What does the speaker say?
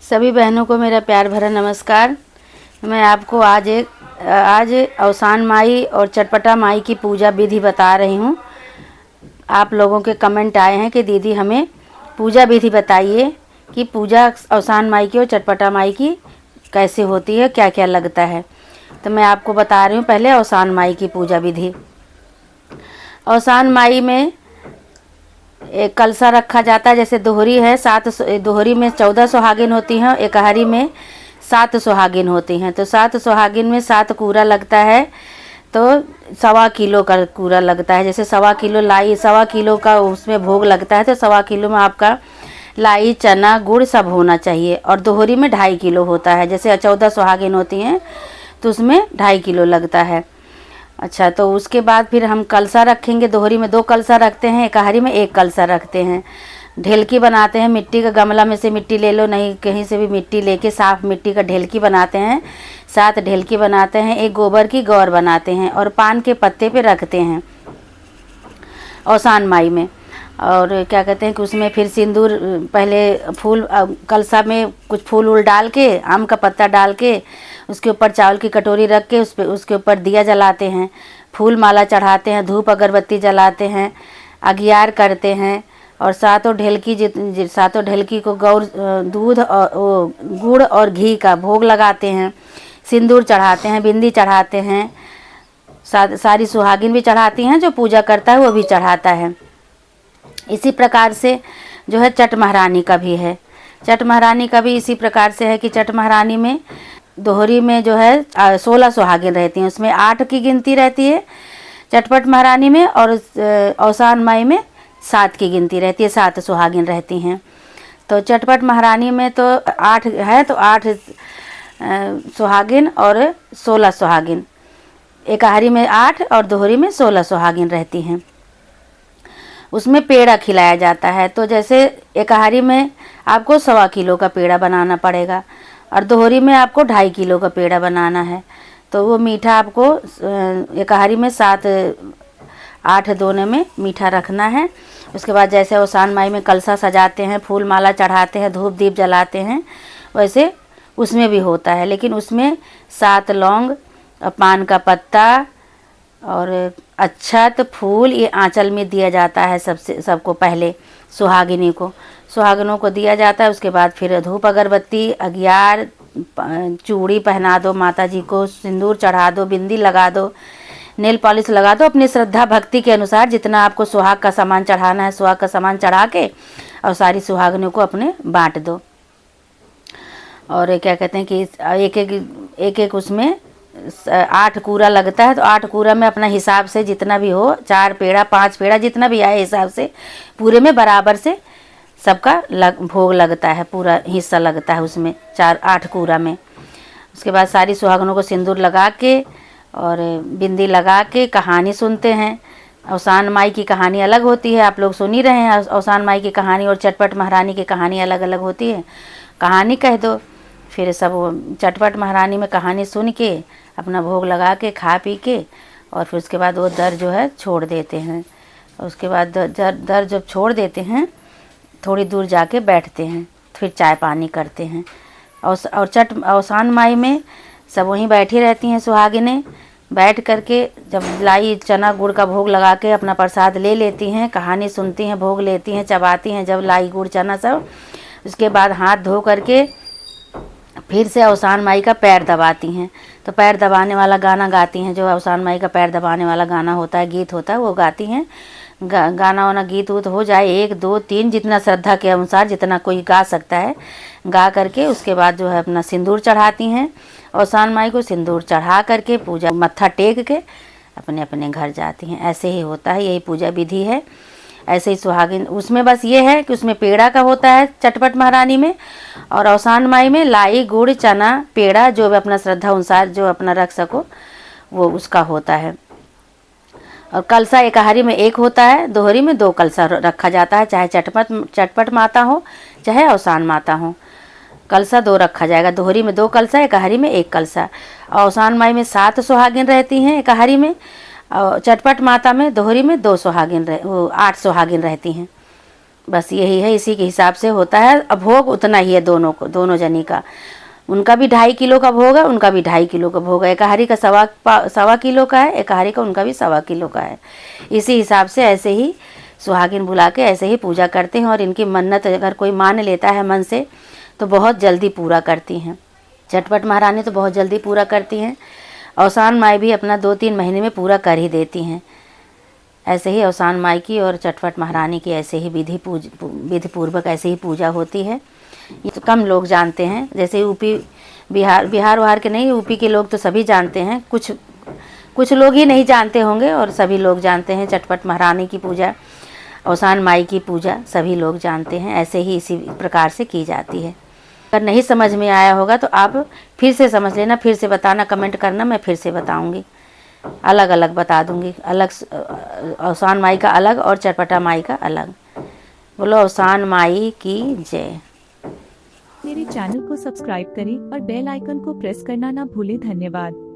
सभी बहनों को मेरा प्यार भरा नमस्कार। मैं आपको आज अवसान माई और चटपटा माई की पूजा विधि बता रही हूँ। आप लोगों के कमेंट आए हैं कि दीदी हमें पूजा विधि बताइए कि पूजा अवसान माई की और चटपटा माई की कैसे होती है, क्या क्या लगता है। तो मैं आपको बता रही हूँ पहले अवसान माई की पूजा विधि। अवसान माई में एक कलसा रखा जाता है, जैसे दोहरी है, दोहरी में 14 सुहागिन होती हैं, एकहारी में 7 सुहागिन होती हैं। तो 7 सुहागिन में 7 कूरा लगता है, तो 1.25 किलो का कूरा लगता है। जैसे 1.25 किलो लाई, 1.25 किलो का उसमें भोग लगता है, तो 1.25 किलो में आपका लाई, चना, गुड़ सब होना चाहिए। और दोहरी में 2.5 किलो होता है, जैसे 14 सुहागिन होती हैं तो उसमें 2.5 किलो लगता है। अच्छा, तो उसके बाद फिर हम कलसा रखेंगे। दोहरी में 2 कलसा रखते हैं, एकहारी में 1 कलसा रखते हैं। ढेलकी बनाते हैं, मिट्टी का गमला में से मिट्टी ले लो, नहीं कहीं से भी मिट्टी लेके साफ मिट्टी का ढेलकी बनाते हैं। 7 ढेलकी बनाते हैं, 1 गोबर की गौर बनाते हैं और पान के पत्ते पे रखते हैं अवसान माई में। और क्या कहते हैं कि उसमें फिर सिंदूर, पहले फूल, कलसा में कुछ फूल उल डाल के, आम का पत्ता डाल के, उसके ऊपर चावल की कटोरी रख के उसके ऊपर दिया जलाते हैं, फूल माला चढ़ाते हैं, धूप अगरबत्ती जलाते हैं, अगियार करते हैं। और सातों ढेलकी को दूध और गुड़ और घी का भोग लगाते हैं, सिंदूर चढ़ाते हैं, बिंदी चढ़ाते हैं। सारी सुहागिन भी चढ़ाती हैं, जो पूजा करता है वो भी चढ़ाता है। इसी प्रकार से जो है चट महारानी का भी है। चट महारानी का भी इसी प्रकार से है कि चट महारानी में दोहरी में जो है 16 सुहागिन रहती हैं, उसमें 8 की गिनती रहती है चटपट महारानी में, और अवसान माई में 7 की गिनती रहती है, 7 सुहागिन रहती हैं। तो चटपट महारानी में तो 8 है, तो 8 सुहागिन और 16 सुहागिन, एकहारी में 8 और दोहरी में 16 सुहागिन रहती हैं। उसमें पेड़ा खिलाया जाता है। तो जैसे एकहारी में आपको 1.25 किलो का पेड़ा बनाना पड़ेगा और दोहरी में आपको 2.5 किलो का पेड़ा बनाना है। तो वो मीठा आपको एकहारी में 7-8 दोने में मीठा रखना है। उसके बाद जैसे अवसान माई में कलसा सजाते हैं, फूल माला चढ़ाते हैं, धूप दीप जलाते हैं, वैसे उसमें भी होता है। लेकिन उसमें 7 लौंग, पान का पत्ता और अक्षत, फूल, ये आंचल में दिया जाता है। सबको पहले सुहागिनों को दिया जाता है। उसके बाद फिर धूप अगरबत्ती, अगियार, चूड़ी पहना दो माता जी को, सिंदूर चढ़ा दो, बिंदी लगा दो, नेल पॉलिश लगा दो। अपनी श्रद्धा भक्ति के अनुसार जितना आपको सुहाग का सामान चढ़ाना है, सुहाग का सामान चढ़ा के और सारी सुहागिनों को अपने बांट दो। और क्या कहते हैं कि एक उसमें 8 कूरा लगता है, तो 8 कूरा में अपना हिसाब से जितना भी हो, 4 पेड़ा 5 पेड़ा जितना भी आए हिसाब से पूरे में बराबर से सबका भोग लगता है, पूरा हिस्सा लगता है उसमें 8 कूरा में। उसके बाद सारी सुहागनों को सिंदूर लगा के और बिंदी लगा के कहानी सुनते हैं। अवसान माई की कहानी अलग होती है, आप लोग सुन ही रहे हैं। अवसान माई की कहानी और चटपट महारानी की कहानी अलग अलग होती है। कहानी कह दो, फिर सब चटपट महारानी में कहानी सुन के अपना भोग लगा के खा पी के और फिर उसके बाद वो दर जो है छोड़ देते हैं। उसके बाद दर जब छोड़ देते हैं, थोड़ी दूर जाके बैठते हैं, फिर चाय पानी करते हैं। और अवसान माई में सब वहीं बैठी रहती हैं सुहागिनें। बैठ करके जब लाई, चना, गुड़ का भोग लगा के अपना प्रसाद ले लेती हैं, कहानी सुनती हैं, भोग लेती हैं, चबाती हैं जब लाई, गुड़, चना सब। उसके बाद हाथ धो करके फिर से अवसान माई का पैर दबाती हैं। तो पैर दबाने वाला गाना गाती हैं, जो अवसान माई का पैर दबाने वाला गाना होता है, गीत होता है, वो गाती हैं। गाना वाना गीत वूत हो जाए, 1 2 3 जितना श्रद्धा के अनुसार जितना कोई गा सकता है, गा करके उसके बाद जो है अपना सिंदूर चढ़ाती हैं। अवसान माई को सिंदूर चढ़ा करके पूजा मत्था टेक के अपने अपने घर जाती हैं। ऐसे ही होता है, यही पूजा विधि है। ऐसे ही सुहागिन उसमें बस ये है कि उसमें पेड़ा का होता है चटपट महारानी में, और अवसान माई में लाई, गुड़, चना, पेड़ा जो भी अपना श्रद्धा अनुसार जो अपना रख सको वो उसका होता है। और कलसा एकहारी में 1 होता है, दोहरी में 2 कलसा रखा जाता है, चाहे चटपट माता हो चाहे अवसान माता हो। कलसा 2 रखा जाएगा, दोहरी में 2 कलसा, एकहारी में 1 कलसा। अवसान माई में 7 सुहागिन रहती हैं एकहारी में, और चटपट माता में दोहरी में 8 सुहागिन रहती हैं। बस यही है, इसी के हिसाब से होता है। अब भोग उतना ही है दोनों को, दोनों जनी का। उनका भी 2.5 किलो का भोग है, उनका भी 2.5 किलो का भोग है। एक हारी का 1.25 किलो का है, एक हारी का उनका भी 1.25 किलो का है। इसी हिसाब से ऐसे ही सुहागिन बुला के ऐसे ही पूजा करते हैं। और इनकी मन्नत अगर कोई मान लेता है मन से तो बहुत जल्दी पूरा करती हैं। चटपट महारानी तो बहुत जल्दी पूरा करती हैं। औसान माई भी अपना 2-3 महीने में पूरा कर ही देती हैं। ऐसे ही औसान माई की और चटपट महारानी की ऐसे ही विधि पूर्वक ऐसे ही पूजा होती है। ये तो कम लोग जानते हैं, जैसे यूपी बिहार वहार के नहीं, यूपी के लोग तो सभी जानते हैं। कुछ लोग ही नहीं जानते होंगे और सभी लोग जानते हैं। चटपट महारानी की पूजा, औसान माई की पूजा सभी लोग जानते हैं। ऐसे ही इसी प्रकार से की जाती है। अगर नहीं समझ में आया होगा तो आप फिर से समझ लेना, फिर से बताना, कमेंट करना, मैं फिर से बताऊंगी। अलग अलग बता दूंगी, अलग औसान माई का अलग और चटपटा माई का अलग। बोलो औसान माई की जय। मेरे चैनल को सब्सक्राइब करें और बेल आइकन को प्रेस करना ना भूलें। धन्यवाद।